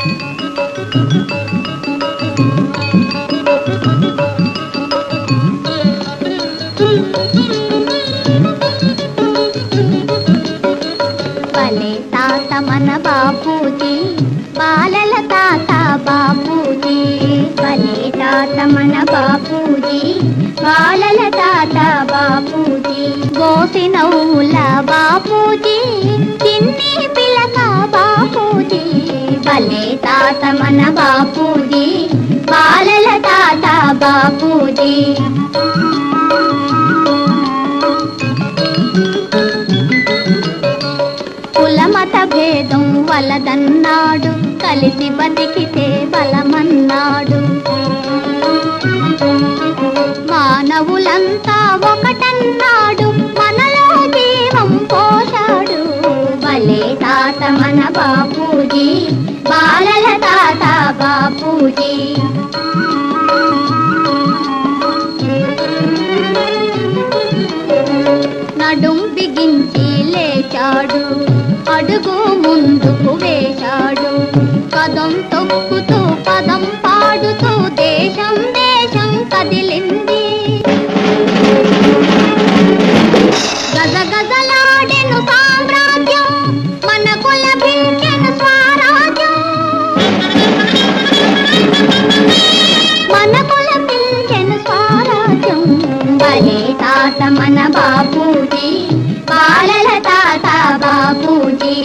భలే తాత మన బాపూజీ, బాలల తాత బాపూజీ. భలే తాత మన బాపూజీ, బాలల తాత బాపూజీ. గోసినౌల బాపూజీ, చిన్ని పిలక బాపూజీ. భలే తాత మన బాపూజీ, బాలల తాత బాపూజీ. కులమత భేదం వలదన్నాడు, కలిసి బతికితే బలమన్నాడు. మానవులంతా ఒకటన్నాడు, మనలో జీవం పోశాడు. భలే తాత మన బాపూజీ, బాలల తాత బాపూజీ. నడుం బిగించి లేచాడు, అడుగు ముందుకు వేశాడు. పదం తొక్కుతూ పదం పాడుతూ దేశం దేశం కదిలింది. గజగజలాడెను సామ్రాజ్యం, మన కులభించెను స్వరాజ్యం. మన కులభించెను స్వరాజ్యం. భలే తాత మన బాపూజీ, బాలల తాత బాపూజీ.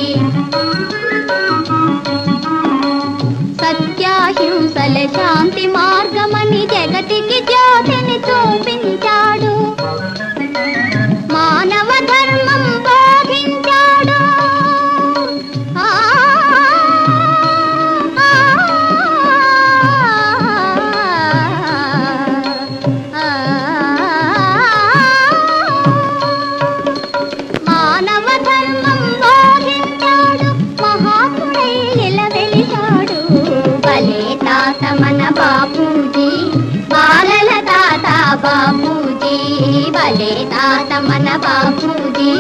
సత్యాహింసల శాంతి మార్గమని జగతికి జ్యోతిని చూపించాడు. మానవ ధర్మం బోధించాడు. మానవ ధర్మం బోధించాడు, మహాత్ముడై వెలిశాడు. భలే తాత మన బాపూజీ, బాలల తాత బాపూజీ. భలే తాత మన బాపూజీ,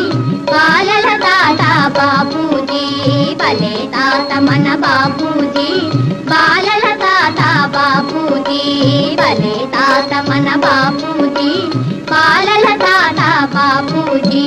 బాలల తాత బాపూజీ. భలే తాత మన బాపూజీ, బాలల తాత బాపూజీ. భలే తాత మన బాపూజీ, బాలల తాత బాపూజీ.